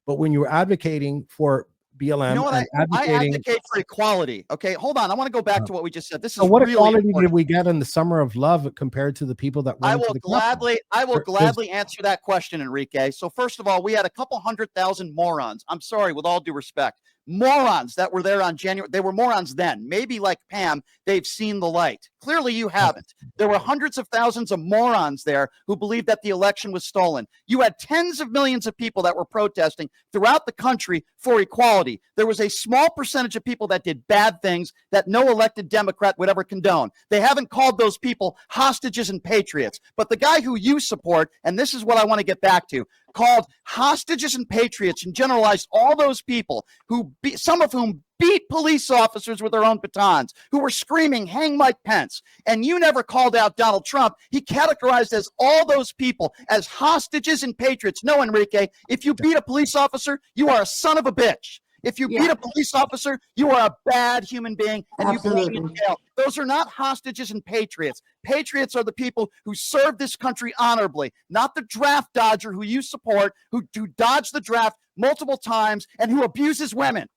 But when you were advocating for BLM, you know what? and I advocate for equality. Okay, hold on. I want to go back to what we just said. This is what really equality important. did we get in the Summer of Love compared to the people that went to the Capitol? I will gladly answer that question, Enrique. So first of all, we had a couple 100,000 morons. I'm sorry, with all due respect, morons that were there on January. They were morons then. Maybe like Pam, they've seen the light. Clearly, you haven't. There were hundreds of thousands of morons there who believed that the election was stolen. You had tens of millions of people that were protesting throughout the country for equality. There was a small percentage of people that did bad things that no elected Democrat would ever condone. They haven't called those people hostages and patriots. But the guy who you support, and this is what I want to get back to, called hostages and patriots and generalized all those people who, some of whom beat police officers with their own batons, who were screaming, "Hang Mike Pence." And you never called out Donald Trump. He categorized as all those people as hostages and patriots. No, Enrique, if you beat a police officer, you are a son of a bitch. If you beat a police officer, you are a bad human being and you belong in jail. Those are not hostages and patriots. Patriots are the people who serve this country honorably, not the draft dodger who you support, who dodged the draft multiple times and who abuses women.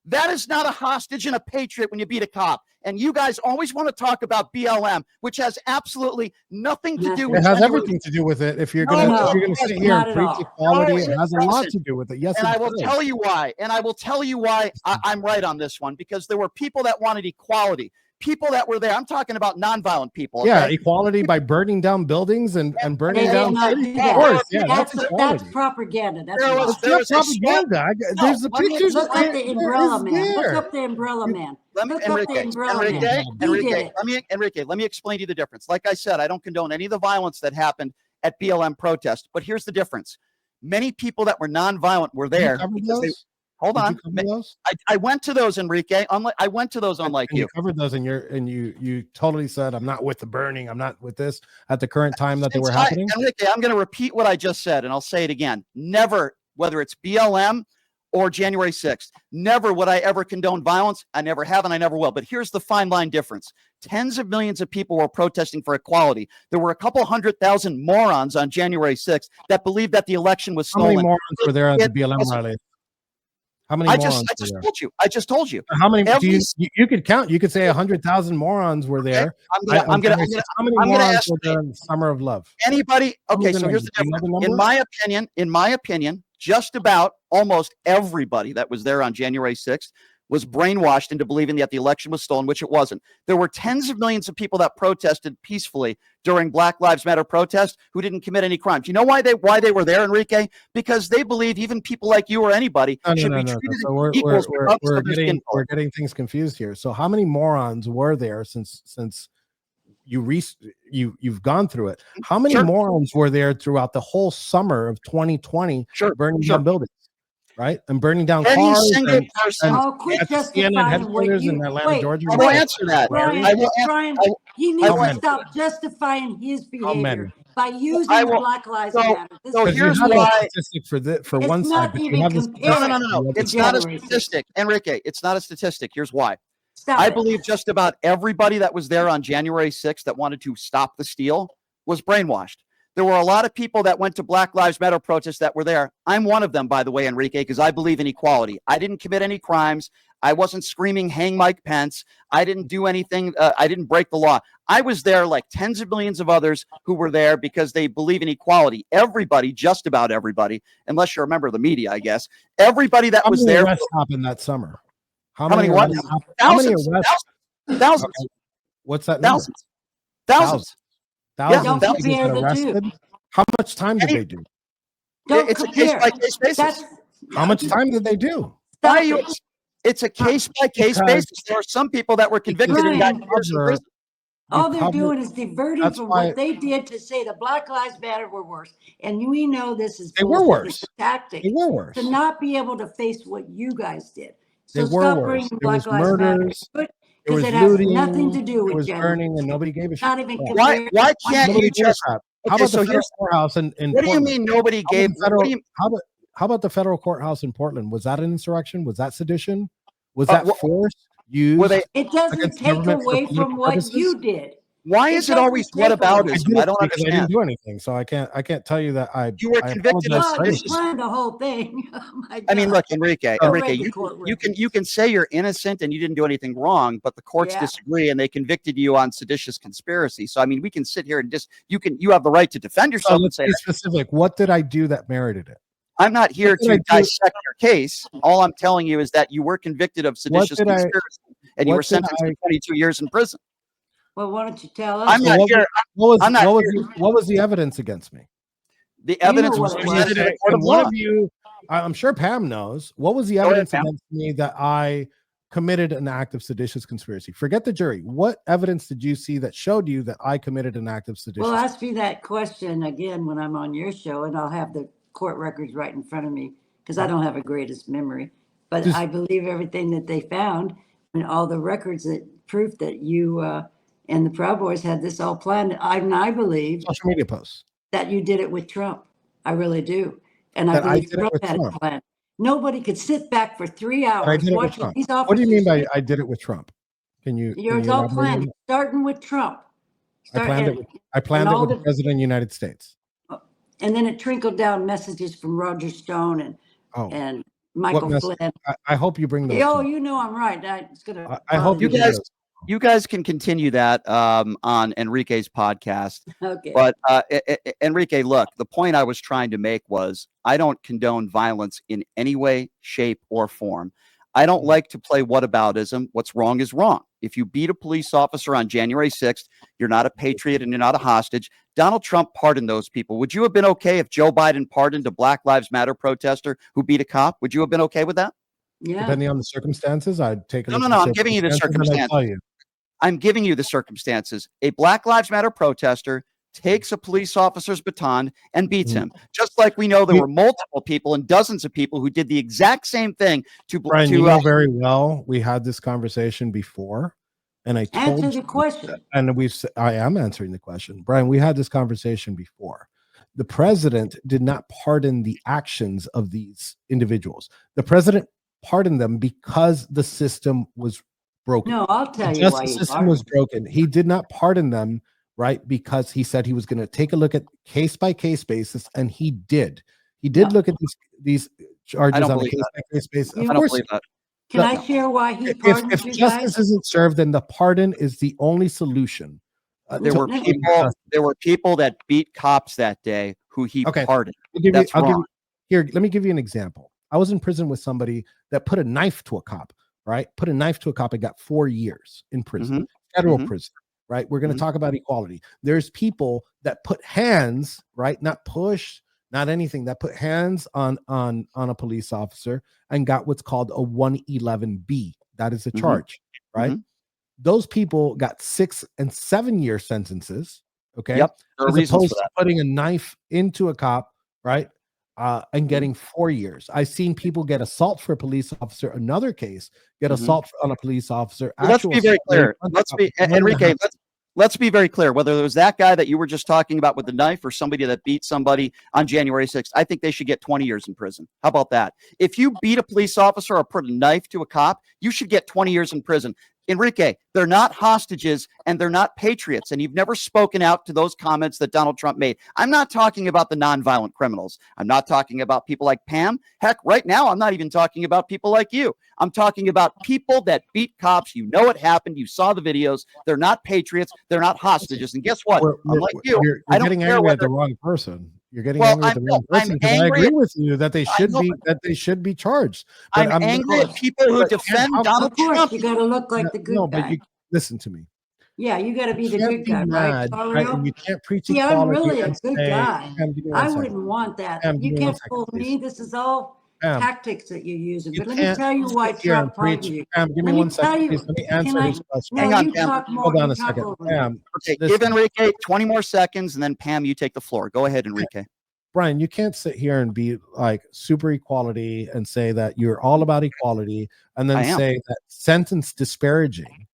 That is not a hostage and a patriot when you beat a cop. And you guys always want to talk about BLM, which has absolutely nothing to do with it. It has everything to do with it. If you're going to sit here and preach equality, it has a lot to do with it. Yes, and I will tell you why. And I will tell you why I'm right on this one, because there were people that wanted equality. People that were there. I'm talking about nonviolent people. Okay? Yeah, equality by burning down buildings and burning down cities. Of course, yeah, that's propaganda. That's propaganda. There's the pictures. Look up the umbrella man. Look up the umbrella man. Enrique, let me explain to you the difference. Like I said, I don't condone any of the violence that happened at BLM protests, but here's the difference. Many people that were nonviolent were there. Hold on. I went to those, Enrique. I went to those, unlike you. You covered those, and you totally said, "I'm not with the burning. I'm not with this." At the current time that they were happening, Enrique, I'm going to repeat what I just said, and I'll say it again. Never, whether it's BLM or January 6th, never would I ever condone violence. I never have, and I never will. But here's the fine line difference. Tens of millions of people were protesting for equality. There were a couple 100,000 morons on January 6th that believed that the election was stolen. How many morons were there at the BLM rally? How many morons? I just told you. How many? You could count. You could say 100,000 morons were there. I'm gonna how many morons were there in the Summer of Love? Anybody? Okay, so here's the difference. In my opinion, just about almost everybody that was there on January 6th was brainwashed into believing that the election was stolen, which it wasn't. There were tens of millions of people that protested peacefully during Black Lives Matter protests who didn't commit any crimes. You know why they were there, Enrique? Because they believe even people like you or anybody should be treated as equals. We're getting things confused here. So how many morons were there since you've gone through it? How many morons were there throughout the whole summer of 2020 burning down buildings? Right, and burning down cars. Quit justifying what you. I will answer that. Brian, he needs to stop justifying his behavior by using Black Lives Matter. So here's why. For one side, no. It's not a statistic, Enrique. It's not a statistic. Here's why. I believe just about everybody that was there on January 6th that wanted to stop the steal was brainwashed. There were a lot of people that went to Black Lives Matter protests that were there. I'm one of them, by the way, Enrique, because I believe in equality. I didn't commit any crimes. I wasn't screaming, "Hang Mike Pence." I didn't do anything. I didn't break the law. I was there like tens of millions of others who were there because they believe in equality. Everybody, just about everybody, unless you're a member of the media, I guess. Everybody that was there. How many arrests happened that summer? How many arrests? Thousands. What's that? Thousands. Thousands arrested. How much time did they do? It's a case-by-case basis. How much time did they do? It's a case-by-case basis. There are some people that were convicted and got years in prison. All they're doing is diverting from what they did to say the Black Lives Matter were worse. And we know this is worse. Tactic to not be able to face what you guys did. So stop bringing Black Lives Matter. Because it has nothing to do with burning, and nobody gave a shit. Not even why can't you just? How about the federal courthouse in What do you mean nobody gave? How about the federal courthouse in Portland? Was that an insurrection? Was that sedition? Was that force used? It doesn't take away from what you did. Why is it always whataboutism? I don't because I didn't understand. do anything, so I can't tell you that You were convicted of seditious. Planned the whole thing. Oh my God. I mean, look, Enrique, you you can say you're innocent and you didn't do anything wrong, but the courts disagree and they convicted you on seditious conspiracy. So I mean, we can sit here and just you have the right to defend yourself and say be specific. What did I do that merited it? I'm not here to dissect your case. All I'm telling you is that you were convicted of seditious conspiracy and you were sentenced to 22 years in prison. Well, why don't you tell us? I'm not here. What was the evidence against me? The evidence was presented in a court of law. I'm sure Pam knows. What was the evidence against me that I committed an act of seditious conspiracy? Forget the jury. What evidence did you see that showed you that I committed an act of seditious? Well, ask me that question again when I'm on your show, and I'll have the court records right in front of me because I don't have a greatest memory. But I believe everything that they found and all the records that proof that you and the Proud Boys had this all planned. I believe social media posts that you did it with Trump. I really do. And I believe Trump had it planned. Nobody could sit back for 3 hours watching these officers. What do you mean by I did it with Trump? It's all planned, starting with Trump. I planned it with the President of the United States. And then it trickled down messages from Roger Stone and Michael Flynn. I hope you bring those. Oh, you know I'm right. I hope you guys can continue that on Enrique's podcast. Okay. But Enrique, look, the point I was trying to make was I don't condone violence in any way, shape, or form. I don't like to play whataboutism. What's wrong is wrong. If you beat a police officer on January 6th, you're not a patriot and you're not a hostage. Donald Trump pardoned those people. Would you have been okay if Joe Biden pardoned a Black Lives Matter protester who beat a cop? Would you have been okay with that? Yeah. Depending on the circumstances, I'd take No. I'm giving you the circumstances. I'm giving you the circumstances. A Black Lives Matter protester takes a police officer's baton and beats him. Just like we know there were multiple people and dozens of people who did the exact same thing to Brian, you know very well we had this conversation before, and I told answer the question. And I am answering the question. Brian, we had this conversation before. The president did not pardon the actions of these individuals. The president pardoned them because the system was broken. No, I'll tell you why the system was broken. He did not pardon them, right? Because he said he was going to take a look at case by case basis, and he did. He did look at these charges on a case by case basis. I don't believe that. Can I share why he pardoned if justice isn't served, then the pardon is the only solution. There were people that beat cops that day who he pardoned. That's wrong. Here, let me give you an example. I was in prison with somebody that put a knife to a cop. Right? Put a knife to a cop and got 4 years in prison, federal prison, right? We're going to talk about equality. There's people that put hands, right? Not push, not anything, that put hands on a police officer and got what's called a 111B. That is a charge, right? Those people got 6 and 7 year sentences. Okay. Yep. As opposed to putting a knife into a cop, right? And getting 4 years. I've seen people get assault for a police officer. Another case, get assault on a police officer. Well, let's be very clear. Enrique, let's be very clear. Whether it was that guy that you were just talking about with the knife or somebody that beat somebody on January 6th, I think they should get 20 years in prison. How about that? If you beat a police officer or put a knife to a cop, you should get 20 years in prison. Enrique, they're not hostages and they're not patriots. And you've never spoken out to those comments that Donald Trump made. I'm not talking about the nonviolent criminals. I'm not talking about people like Pam. Heck, right now, I'm not even talking about people like you. I'm talking about people that beat cops. You know it happened. You saw the videos. They're not patriots. They're not hostages. And guess what? Unlike you, I don't getting angry at the wrong person. You're getting angry at the wrong person. I agree with you that they should be charged. But I'm angry at people who defend Donald Trump. You got to look like the good guy. But listen to me. Yeah, you got to be the good guy, right? And you can't preach equality. I'm really a good guy. I second. wouldn't want that. You can't fool me. This is all tactics that you're using. But let me tell you why Trump pardoned you. Give me 1 second, please. Let me answer this question. Hang on, Pam. Hold on a second. Okay, give Enrique 20 more seconds, and then Pam, you take the floor. Go ahead, Enrique. Brian, you can't sit here and be like super equality and say that you're all about equality and then say that sentence disparaging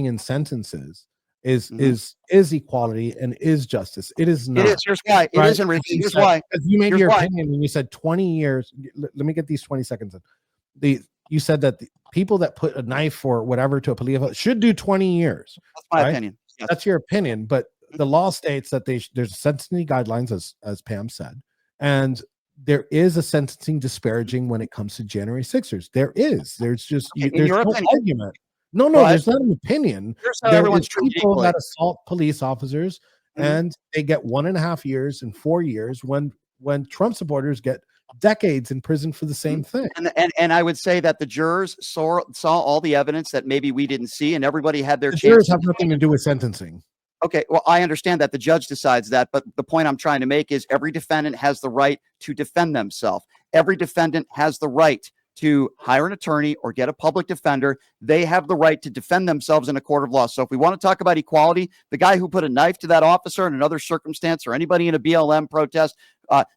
in sentences is equality and is justice. It is not. It is. Here's why. It is, Enrique. Here's why. You made your opinion and you said 20 years. Let me get these 20 seconds in. You said that the people that put a knife or whatever to a police should do 20 years. That's my opinion. that's your opinion, but the law states that there's sentencing guidelines, as Pam said, and there is a sentencing disparaging when it comes to January 6ers. There's just there's no argument. No, there's not an opinion. There is people that assault police officers, and they get 1.5 years and 4 years when Trump supporters get decades in prison for the same thing. And I would say that the jurors saw all the evidence that maybe we didn't see, and everybody had their chance. Jurors have nothing to do with sentencing. Okay, well, I understand that the judge decides that, but the point I'm trying to make is every defendant has the right to defend themselves. Every defendant has the right to hire an attorney or get a public defender. They have the right to defend themselves in a court of law. So if we want to talk about equality, the guy who put a knife to that officer in another circumstance, or anybody in a BLM protest,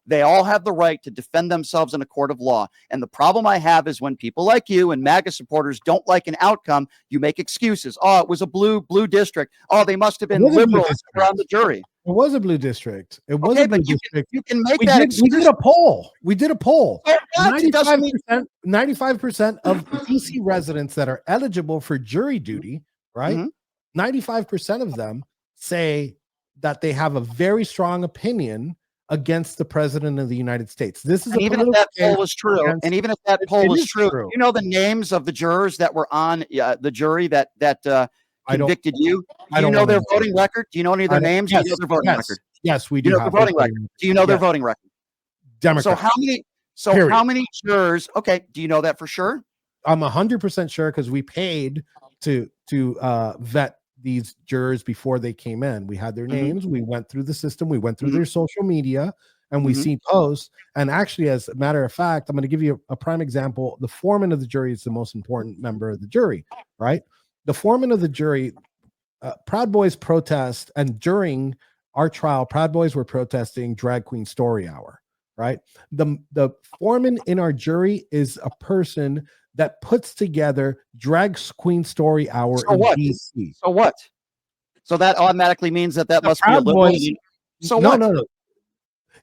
they all have the right to defend themselves in a court of law. And the problem I have is when people like you and MAGA supporters don't like an outcome, you make excuses. Oh, it was a blue district. Oh, they must have been liberals around the jury. It was a blue district. It was a blue district. You can make that excuse. We did a poll. 95% of DC residents that are eligible for jury duty, right? 95% of them say that they have a very strong opinion against the president of the United States. This is even if that poll was true, you know the names of the jurors that were on the jury that convicted you. Do you know their voting record? Do you know any of their names? Yes, do you know their voting record? Yes, we do. You know their voting record. Do you know their voting record? Democrat. How many jurors? Okay, do you know that for sure? I'm 100% sure because we paid to vet these jurors before they came in. We had their names. We went through the system. We went through their social media, and we see posts. And actually, as a matter of fact, I'm going to give you a prime example. The foreman of the jury is the most important member of the jury, right? The foreman of the jury, Proud Boys protest, and during our trial, Proud Boys were protesting Drag Queen Story Hour, right? The foreman in our jury is a person that puts together Drag Queen Story Hour in DC. So what? So that automatically means that must be a liberal. No.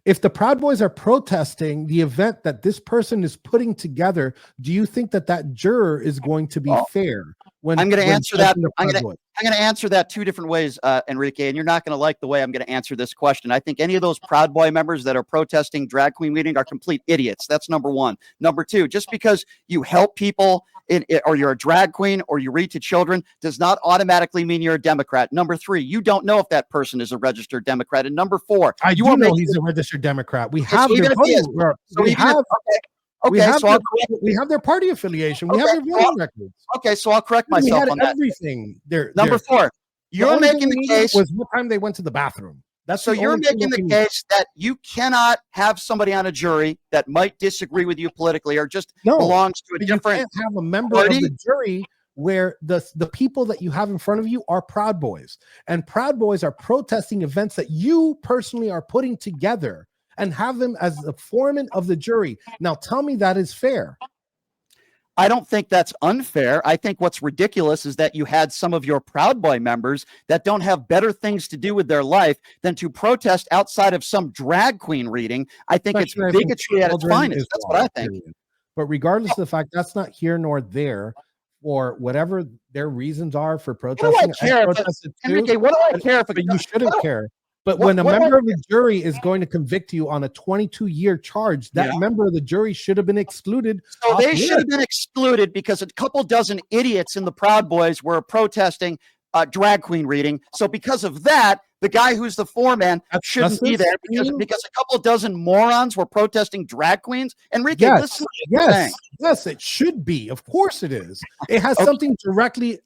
If the Proud Boys are protesting the event that this person is putting together, do you think that juror is going to be fair? I'm going to answer that. I'm going to answer that two different ways, Enrique, and you're not going to like the way I'm going to answer this question. I think any of those Proud Boy members that are protesting drag queen meeting are complete idiots. That's number one. Number two, just because you help people or you're a drag queen or you read to children does not automatically mean you're a Democrat. Number three, you don't know if that person is a registered Democrat. And number four, I do know he's a registered Democrat. We have their we have their party affiliation. We have their voting records. Okay, so I'll correct myself on that. Everything. Number four, you're making the case was what time they went to the bathroom. So you're making the case that you cannot have somebody on a jury that might disagree with you politically or just belongs to a different. You can't have a member of the jury where the people that you have in front of you are Proud Boys, and Proud Boys are protesting events that you personally are putting together, and have them as the foreman of the jury. Now, tell me that is fair. I don't think that's unfair. I think what's ridiculous is that you had some of your Proud Boy members that don't have better things to do with their life than to protest outside of some drag queen reading. I think it's bigotry at its finest. That's what I think. But regardless of the fact, that's not here nor there, or whatever their reasons are for protesting. What do I care? Enrique, what do I care? You shouldn't care. But when a member of the jury is going to convict you on a 22-year charge, that member of the jury should have been excluded. So they should have been excluded because a couple dozen idiots in the Proud Boys were protesting drag queen reading. So because of that, the guy who's the foreman shouldn't be there because a couple dozen morons were protesting drag queens. Enrique, yes, it should be. Of course it is. It has something directly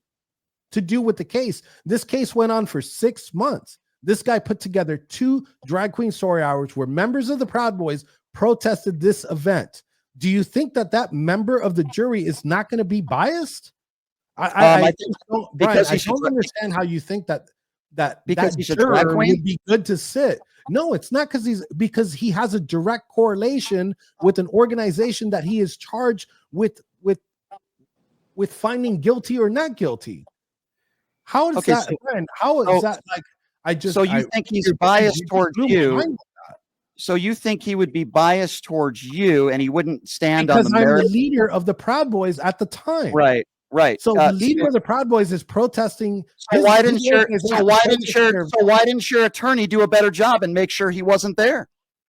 to do with the case. This case went on for 6 months. This guy put together 2 drag queen story hours where members of the Proud Boys protested this event. Do you think that member of the jury is not going to be biased? I don't understand how you think that he's a drag queen would be good to sit. No, it's not because he has a direct correlation with an organization that he is charged with finding guilty or not guilty. How is that? How is that like? So you think he's biased towards you? So you think he would be biased towards you, and he wouldn't stand on the merit? Because I'm the leader of the Proud Boys at the time. Right. Right. So the leader of the Proud Boys is protesting. So why didn't your attorney do a better job and make sure he wasn't there?